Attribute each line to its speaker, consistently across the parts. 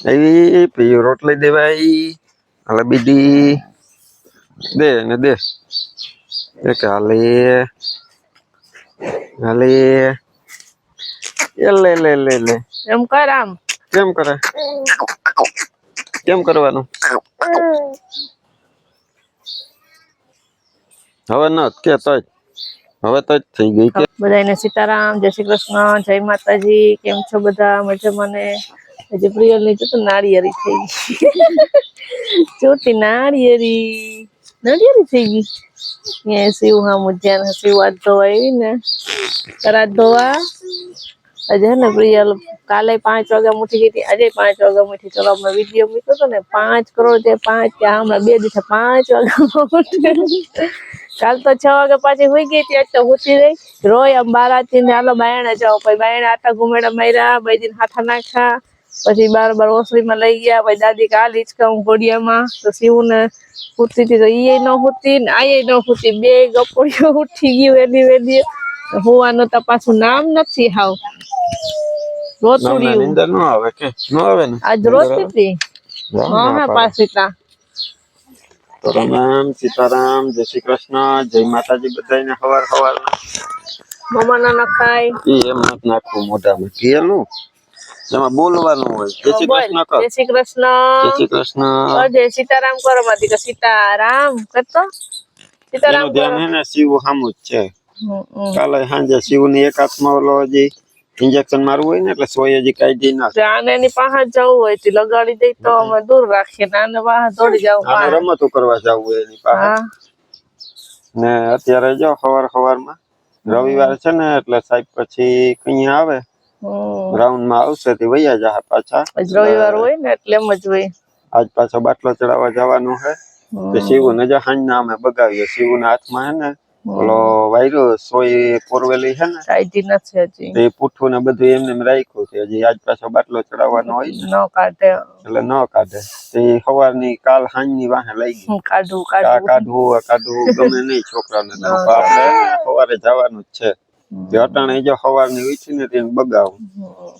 Speaker 1: એ પી રોટલી દેવાય હાલે બીજી દે ને દે એક હાલી લે લે લે લે
Speaker 2: એમ કર આમ
Speaker 1: કેમ કરે કેમ કરવાનું હવે ન કે તો હવે તો જ થઈ ગઈ કે
Speaker 2: બધાને સીતારામ જય શ્રી કૃષ્ણ જય માતાજી કેમ છો બધા મજામાં ને આજે પ્રિયલ ની તો નાળિયેરી થઈ ગઈ ચોટી નાળિયેરી થઈ ગઈ એ શિવ હા મુજ્યા શિવ વાત ધોવા આવી ને કરા ધોવા આજે ને પ્રિયલ કાલે 5 વાગ્યા ઉઠી ગઈ હતી આજે 5 વાગ્યા ઉઠી ચલો અમે વિડીયો મૂક્યો હતો ને 5 કરોડ તે 5 ત્યાં હમણાં 2 દિવસ 5 વાગ્યા કાલ તો 6 વાગે પાછી હોઈ ગઈ હતી તો ઉઠી રહી રોય આમ બારાથી ને હાલો બાયણે જાઓ પછી બાયણે આટા ઘુમેડા માર્યા બે દિન હાથા નાખ્યા પછી બાર ઓસરીમાં લઈ ગયા પછી દાદી કાલ હિંચકા હું ઘોડિયામાં તો શિવ ને ઉઠતી હતી તો ઈ ન ઉઠતી ને આ ન ઉઠતી બે ગપોડીઓ ઉઠી ગયું વેલી હોવાનું તો પાછું નામ નથી હાવ રોતુડિયું
Speaker 1: નિંદર ન આવે કે ન આવે ને
Speaker 2: આજ રોતી હતી હા પાછીતા
Speaker 1: તો રામ સીતારામ જય શ્રી કૃષ્ણ જય માતાજી બધાને હવાર હવાર
Speaker 2: મમ્મા ના નખાય
Speaker 1: એમ નથી નાખવું મોઢામાં કેલું એમાં બોલવાનું હોય જય શ્રી કૃષ્ણ કર
Speaker 2: જય શ્રી કૃષ્ણ
Speaker 1: જય શ્રી કૃષ્ણ
Speaker 2: જય સીતારામ કરો માંથી કે સીતારામ કરતો સીતારામ
Speaker 1: એનું ધ્યાન હે ને શિવ હામું જ છે કાલે સાંજે શિવ ની એક હાથમાં ઓલો હજી ઇન્જેક્શન મારવું હોય ને એટલે સોય હજી કાઢી ના
Speaker 2: આને એની પાસે જવું હોય તો લગાડી દઈ તો અમે દૂર રાખીએ ને આને પાસે દોડી જવું
Speaker 1: આને રમતો કરવા જવું હોય એની પાસે ને અત્યારે જો સવારમાં રવિવાર છે ને એટલે સાહેબ પછી કઈ આવે રાઉન્ડ માં આવશે તે વૈયા જા પાછા
Speaker 2: રવિવાર હોય ને એટલે એમ જ હોય
Speaker 1: આજ પાછો બાટલો ચડાવવા જવાનું છે તો શિવ ને જો હાંજ ના અમે બગાવીએ શિવ ના હાથમાં હે ને ઓલો વાયરો સોય પોરવેલી છે ને
Speaker 2: કાઢી નથી હજી
Speaker 1: એ પૂઠું ને બધું એમને રાખ્યું છે હજી આજ પાછો બાટલો ચડાવવાનો હોય
Speaker 2: ન કાઢે
Speaker 1: એટલે ન કાઢે તે સવારની કાલ સાંજ ની વાહે લઈ ગઈ કાઢવું ગમે નહીં છોકરાને આપણે સવારે જવાનું જ છે તે અટાણે જો સવારની ઉઠી ને તેને બગાવું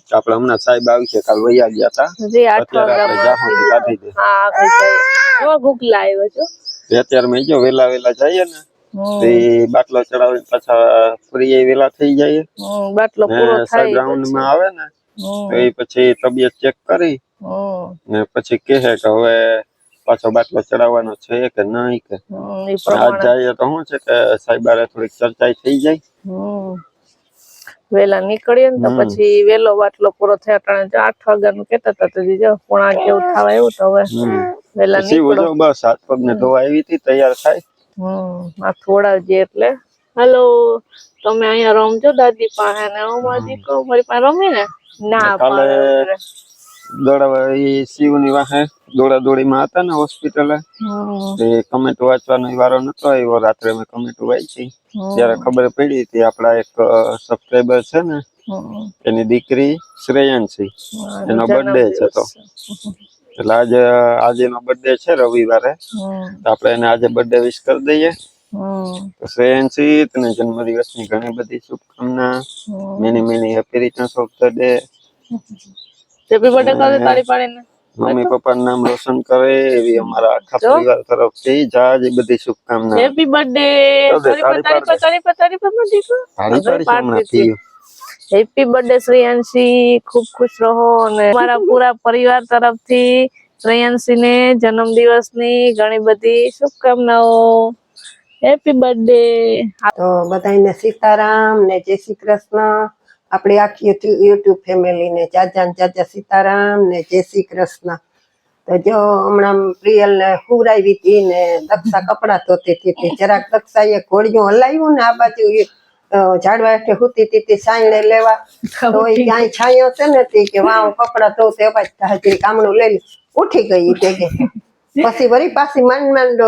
Speaker 1: આપડે હમણાં સાહેબ આવશે કાલ વૈયા ગયા હતા અત્યારે આપણે જાહું કાઢી દે અત્યારે મેં જો વેલા જઈએ ને તે બાટલો ચડાવીને પાછા ફરી વેલા થઈ જાય
Speaker 2: બાટલો પૂરો થાય
Speaker 1: સાહેબ રાઉન્ડ માં આવે ને તો એ પછી તબિયત ચેક કરી ને પછી કહે કે હવે પાછો બાટલો ચડાવવાનો છે કે નહીં કે આજ જાય તો શું છે કે સાહેબ થોડીક ચર્ચા થઈ જાય
Speaker 2: વેલા નીકળીએ ને તો પછી વેલો બાટલો પૂરો થયા 8 વાગ્યાનું કેતા હતા તો જો 9:30 જેવું થવા આવ્યું તો હવે વેલા નીકળો
Speaker 1: બસ હાથ પગ ને ધોવા આવી હતી તૈયાર થાય
Speaker 2: માથું ઓડાવજે એટલે હેલો તમે અહીંયા રમજો દાદી પાસે ને હું મારી પાસે રમી ને ના
Speaker 1: કાલે શિવ ની વાહે દોડા માં હતા ને હોસ્પિટલે કમેન્ટ વાંચવાનો વારો નતો આવ્યો રાત્રે મેં કમેન્ટ વાંચી ત્યારે ખબર પડી હતી આપડા એક સબસ્ક્રાઈબર છે ને એની દીકરી શ્રેયાંશી એનો બર્થડે છે તો એટલે આજે એનો બર્થડે છે રવિવારે તો આપણે એને આજે બર્થડે વિશ કરી દઈએ તો શ્રેયાંશી તને જન્મદિવસની ઘણી બધી શુભકામના many happy returns of the day
Speaker 2: happy birthday કરે તાળી પાડીને
Speaker 1: મમ્મી પપ્પાનું નામ રોશન કરે એવી અમારા આખા પરિવાર તરફથી જાજી બધી શુભકામના
Speaker 2: happy birthday happy birthday Shreyanshi ખૂબ ખુશ રહો અને અમારા પૂરા પરિવાર તરફથી શ્રેયાંશી ને જન્મદિવસની ઘણી બધી શુભકામનાઓ હેપી બર્થડે
Speaker 3: તો બધાને સીતારામ ને જય શ્રી કૃષ્ણ આપણી આખી યુટ્યુબ ફેમિલી ને ચાચા સીતારામ ને જય શ્રી કૃષ્ણ તો જો હમણાં પ્રિયલ ને હુરાવી હતી ને દક્ષા કપડા ધોતી હતી જરાક દક્ષા એ ઘોડિયું હલાવ્યું ને આ બાજુ ઝાડવા હેઠે હુતી હતી સાયણે લેવા તો ક્યાંય છાંયો છે ને કે વાવ કપડા ધોતે હજી કામણું લઈ ઉઠી ગઈ તે પછી વળી પાછી માંડ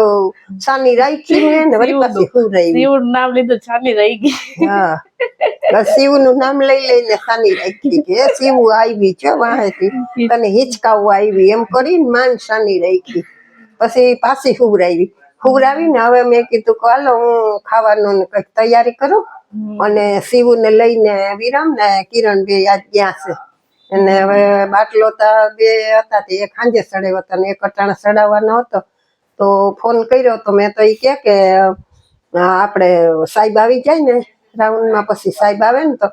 Speaker 3: સાની રાખી ને વળી પાછી હુરાવી
Speaker 2: શિવ નામ લીધું છાની રહી ગઈ
Speaker 3: હા શિવ નું નામ લઈ લઈને સાની રાખી કે શિવ આવી છે વાહેથી તને હિચકાવું આવી એમ કરીને માન સાની રાખી પછી પાછી હુવરાવી ને હવે મેં કીધું કે હાલો હું ખાવાનું કઈક તૈયારી કરું અને શિવ ને લઈને વિરામ ને કિરણ બે આજ ગયા છે એને હવે બાટલો તો બે હતા તે એક સાંજે ચડાવ્યો હતો ને એક અટાણે ચડાવવાનો હતો તો ફોન કર્યો તો મેં તો એ કે આપણે સાહેબ આવી જાય ને રાઉન્ડમાં પછી સાહેબ આવે ને તો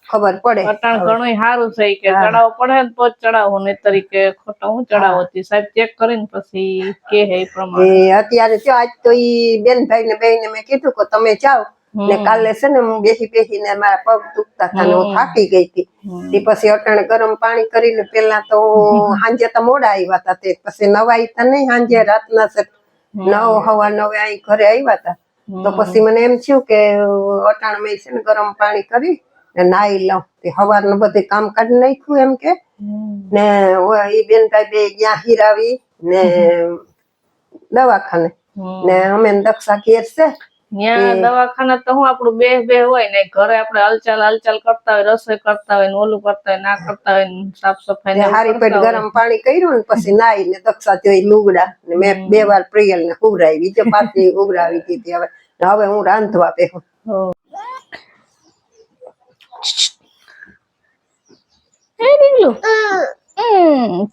Speaker 3: ખબર પડે.
Speaker 2: અટાણ ઘણું સારું છે કે ચડાવવો પડે ને તો જ ચડાવવું, નહીં તરીકે ખોટા હું ચડાવતી સાહેબ ચેક કરીને પછી કે હે પ્રમાણે.
Speaker 3: અત્યારે જો આજ તો ઈ બેનભાઈ ને બેને મેં કીધું કે તમે જાઓ ને કાલે છે ને હું બેસીને મારા પગ દુખતા હતા ને હું થાકી ગઈ હતી તે પછી અટાણે ગરમ પાણી કરીને પેલા તો સાંજે તો મોડા આવ્યા હતા તે પછી નવાઈ તો નહીં સાંજે રાતના 9 સવા 9 અહીં ઘરે આવ્યા હતા તો પછી મને એમ થયું કે અટાણે મેં છે ને ગરમ પાણી કરી ને નાઈ લઉં તે સવારનું બધું કામ કાઢી નાખ્યું એમ કે ને ઈ બેનભાઈ બે ગયા હીરાવી ને દવાખાને ને અમે દક્ષા ઘેર છે
Speaker 2: ત્યાં દવાખાના તો હું આપણું બે હોય ને ઘરે આપણે હલચાલ કરતા હોય, રસોઈ કરતા હોય ને ઓલું કરતા હોય ના કરતા હોય સાફ સફાઈ
Speaker 3: હારી પેટ ગરમ પાણી કર્યું ને પછી નાઈ ને દક્ષા જોઈ લુગડા ને મેં 2 વાર પ્રિયલ ને ઉભરાવી બીજે પાછી ઉભરાવી દીધી. હવે હું રાંધવા બેહું.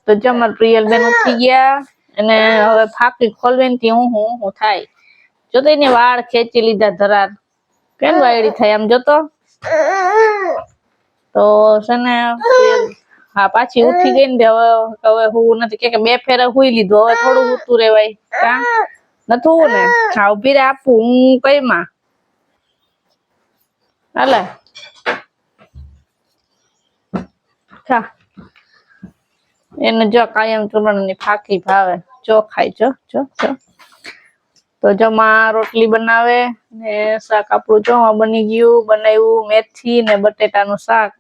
Speaker 2: તો જમર પ્રિયલ બેન ઉઠી ગયા અને હવે ફાકી ખોલવાની હું થાય જોતો એને વાળ ખેંચી લીધા ધરાર કેમ વાયડી થાય આમ જોતો તો છે ને હા પાછી ઉઠી ગઈ ને હવે હું નથી કે 2 ફેરા હુઈ લીધું હવે થોડું ઉતું રેવાય કા નતું ને હા ઉભી રે આપું હું કઈ માં હાલે ખા એને જો કાયમ ચૂરણની ફાકી ભાવે જો ખાય જો તો જમા રોટલી બનાવે ને શાક આપણું જો બની ગયું બનાવ્યું મેથી ને બટેટાનું શાક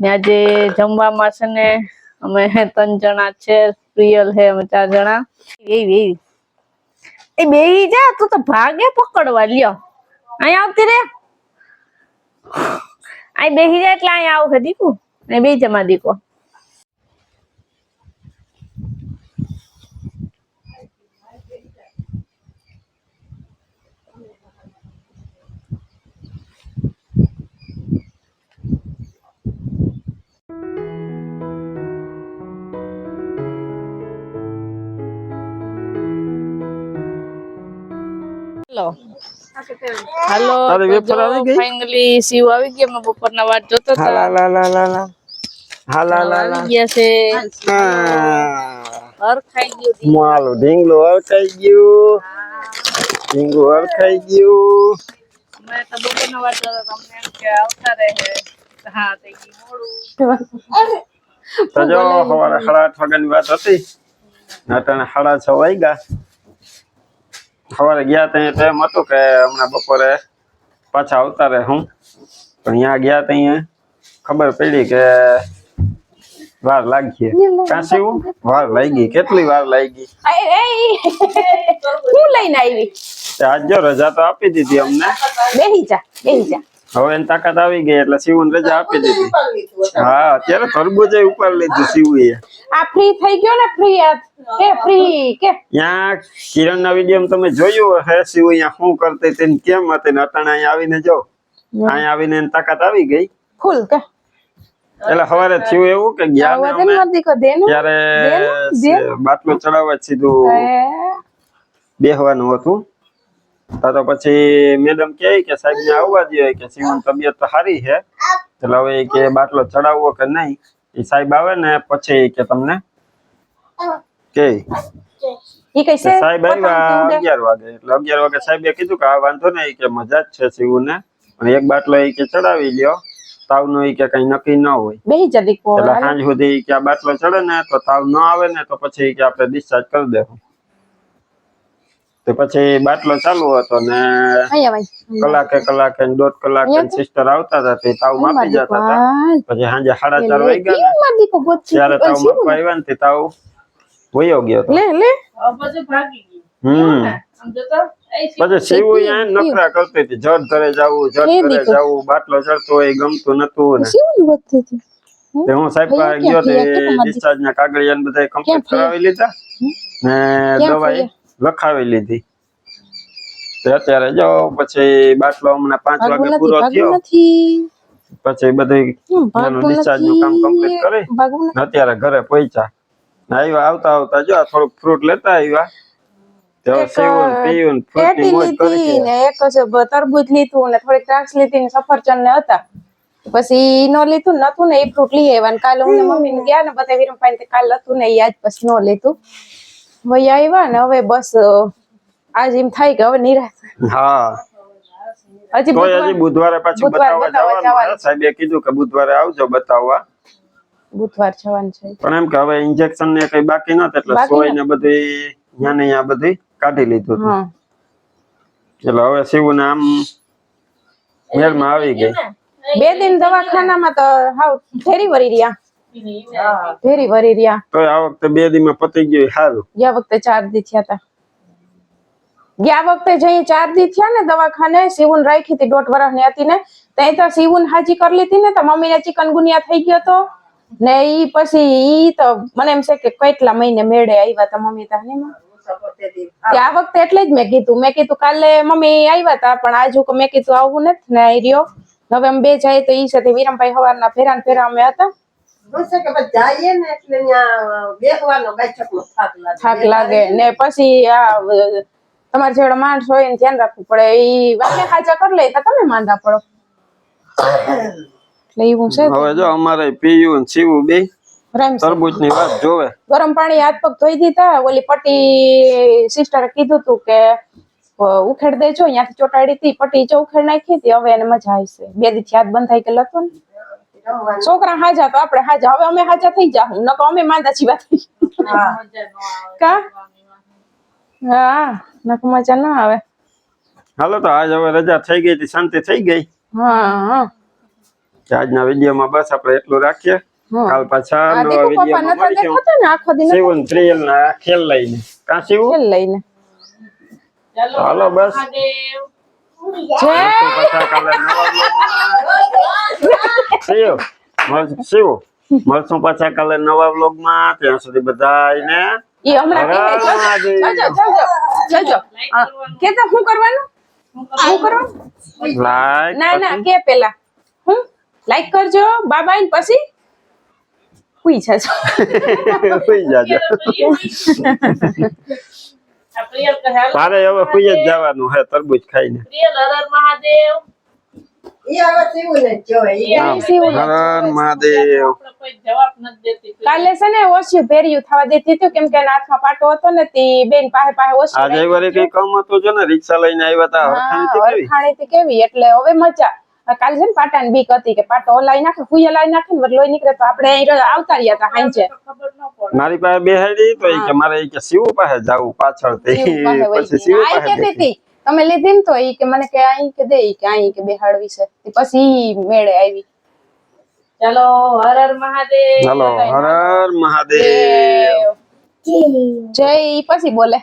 Speaker 2: ને આજે જમવામાં છે ને અમે 3 જણા છે પ્રિયલ હે અમે 4 જણા એવી એ બેહી જા તું તો ભાગે પકડવા લ્યો અહીં આવતી રે અહીં બેહી જા એટલે અહીં આવ હે દીકુ ને બે જમા દીકો હેલો ફાઇનલી શિવ આવી ગયા મેં બપોરના વાત જોતો હતો આવી ગયા છે હર ખાઈ ગયું
Speaker 1: માલું ઢીંગલું હરખાઈ ગયું
Speaker 2: મેં તો બપોરના વાત જોતો તમને એમ કે આવતા રહે હા થઈ ગઈ મોડું
Speaker 1: તો જો સવારે 8:30 વાગ્યાની વાત હતી અટાણે 6:30 વાગ્યા સવારે ગયા ત્યાં તો એમ હતું કે હમણાં બપોરે પાછા આવતા રહે હું પણ અહીંયા ગયા ત્યાં ખબર પડી કે વાર લાગી કાંસી વાર લાગી કેટલી વાર લાગી
Speaker 2: હું લઈને આવી
Speaker 1: આજ જો રજા તો આપી દીધી અમને
Speaker 2: બેહી જા
Speaker 1: હવે એની તાકાત આવી ગઈ એટલે શિવને રજા આપી દીધી હા અત્યારે તરબૂચ ઉપર લીધું શિવે
Speaker 2: આ ફ્રી થઈ ગયો ને ફ્રી કે
Speaker 1: ત્યાં કિરણ ના વિડીયો તમે જોયું હશે શિવ અહીંયા શું કરતી તેને કેમ હતી ને અટાણે અહીંયા આવીને જો અહીંયા આવીને એની તાકાત આવી ગઈ
Speaker 2: ફૂલ કે
Speaker 1: એટલે સવારે થયું એવું કે ગયા ત્યારે બાટલો ચડાવવા સીધું બેહવાનું હતું તો પછી મેડમ કે સાહેબ ને આવવા દે કે શિવની તબિયત તો સારી છે એટલે હવે કે બાટલો ચડાવવો કે નહીં એ સાહેબ આવે ને પછી કે તમને કે સાહેબ આવ્યા 11 વાગે એટલે 11 વાગે સાહેબે કીધું કે આ વાંધો નહીં કે મજા જ છે શિવને પણ એક બાટલો એ કે ચડાવી લ્યો તાવનો એ કે કઈ નક્કી ન હોય એટલે સાંજ સુધી કે આ બાટલો ચડે ને તો તાવ ન આવે ને તો પછી કે આપણે ડિસ્ચાર્જ કરી દેવું તો પછી બાટલો ચાલુ હતો ને કલાકે 1.5 કલાકે સિસ્ટર આવતા હતા તે તાવ માપી જતા હતા પછી સાંજે 4:30 વાગ્યા ત્યારે તાવ માપવા આવ્યા ને તાવ વયો ગયો હતો પછી શિવ અહીંયા નખરા કરતી હતી જડ ઘરે જવું બાટલો ચડતો હોય ગમતું નતું ને હું સાહેબ પાસે ગયો તે ડિસ્ચાર્જ ના કાગળિયા બધા કમ્પ્લીટ કરાવી લીધા ને દવા લખાવી લીધી અત્યારે જો પછી બાટલો હમણાં 5 વાગે પૂરો થયો પછી બધું ડિસ્ચાર્જ નું કામ કમ્પ્લીટ કરી અત્યારે ઘરે પહોંચ્યા. આવ્યા આવતા જો આ થોડુંક ફ્રૂટ લેતા આવ્યા. તો સેવન પીવું ફ્રૂટ ની મોજ કરી
Speaker 4: ને એક તરબૂચ લીધું ને થોડીક દ્રાક્ષ લીધી ને સફરજન ને હતા. પછી નો લીધું નતું ને એ ફ્રૂટ લઈ આવ્યા. કાલે હું મમ્મી ને ગયા ને બધા વિરમભાઈ કાલે હતું ને યાદ પછી નો લીધું. વહી આવ્યા ને હવે બસ આજ એમ થાય કે હવે નિરાશ.
Speaker 1: હા હજી બુધવારે પાછું બતાવવા જવાનું. સાહેબે કીધું કે બુધવારે આવજો બતાવવા.
Speaker 4: બુધવાર જવાનું છે
Speaker 1: પણ એમ કે હવે ઇન્જેક્શન ને કઈ બાકી નહોતું એટલે સોય ને બધી અહીંયા બધી કાઢી લીધું હતું. એટલે હવે શિવ ને આમ મેળમાં આવી ગઈ.
Speaker 4: 2 દિન દવાખાનામાં તો હાવ ફેરી વરી રહ્યા. ફેરી વરી રહ્યા.
Speaker 1: તો આ વખતે 2 દીમાં પતી ગયું સારું.
Speaker 4: ગયા વખતે 4 દી થયા હતા. ગયા વખતે જઈ 4 દી થયા ને દવાખાને શિવન રાખી હતી 1.5 વર્ષની હતી ને ત્યાં તો શિવન હાજી કરી લીધી ને તો મમ્મી ને ચિકનગુનિયા થઈ ગયો તો ને ઈ પછી ઈ તો મને એમ છે કે કેટલા મહિને મેળે આવ્યા હતા મમ્મી આ વખતે એટલે જ મેં કીધું કાલે મમ્મી આવ્યા હતા પણ આજુ મેં કીધું આવું નથી ને આવી રહ્યો હવે અમે 2 જાય તો ઈ સાથે વિરમભાઈ સવારના ફેરા અમે હતા. થાક લાગે ને પછી આ તમારે જેવડા માણસ હોય ને ધ્યાન રાખવું પડે. ઈ વાને હાજા કરી લે તો તમે માંદા પડો. એટલે એવું છે.
Speaker 1: હવે જો અમારે પીયું ને સીવું બે તરબૂચ ની વાત જોવે.
Speaker 4: ગરમ પાણી હાથ પગ ધોઈ દીધા. ઓલી પટ્ટી સિસ્ટરે કીધું તું કે ઉખેડ દેજો અહીંયાથી ચોટાડી હતી પટ્ટી જો ઉખેડ નાખી હતી. હવે એને મજા આવશે. 2 દી થી હાથ બંધ થાય કે લતો ને છોકરા હાજા તો આપણે હાજા. હવે અમે હાજા થઈ જા હું નકો અમે માંદા છીએ થઈ કા હા નકો મજા ના આવે.
Speaker 1: હાલો તો આજ હવે રજા થઈ ગઈ હતી શાંતિ થઈ ગઈ.
Speaker 4: હા
Speaker 1: આજના વિડીયોમાં બસ આપણે એટલું રાખીએ. કાલ પાછા નવા વિડીયોમાં મળીશું. સેવન પ્રિયલ ના ખેલ લઈને કા સેવ
Speaker 4: ખેલ લઈને
Speaker 1: હાલો બસ મળશું પાછા કાલે નવા વ્લોગમાં. ત્યાં સુધી બધાને
Speaker 4: ઈ હમણાં જજો કેતા શું કરવાનું
Speaker 1: લાઈક
Speaker 4: ના કે પેલા લાઈક કરજો બાય પછી હુઈ જાજો.
Speaker 1: તારે હવે હુઈ જ જવાનું હે તરબૂચ ખાઈને.
Speaker 4: કાલે છે ને ઓછું ભેર્યું થવા દેતી હતું કેમ કે હાથમાં પાટો હતો ને તે બેન પાસે ઓછું
Speaker 1: આજે વળી કઈ કામ હતું જો ને રિક્ષા લઈને આવ્યા હતા
Speaker 4: હરખાણી કેવી એટલે હવે મજા. કાલે છે ને પાટા ની બીક હતી કે પાટો હલાઈ નાખે હુઈ હલાઈ નાખે ને લોહી નીકળે તો આપણે અહીં આવતા રહ્યા હતા હાંજે.
Speaker 1: મારી પાસે બેહાડી તો કે મારે કે શિવ પાસે જાવું પાછળ પછી શિવ પાસે
Speaker 4: તમે લીધી ને તો ઈ કે મને કે અહીં કે દે કે અહીં કે બેહાડવી છે પછી મેળે આવી. ચાલો હર હર મહાદેવ.
Speaker 1: ચાલો હર હર મહાદેવ.
Speaker 4: જય પછી બોલે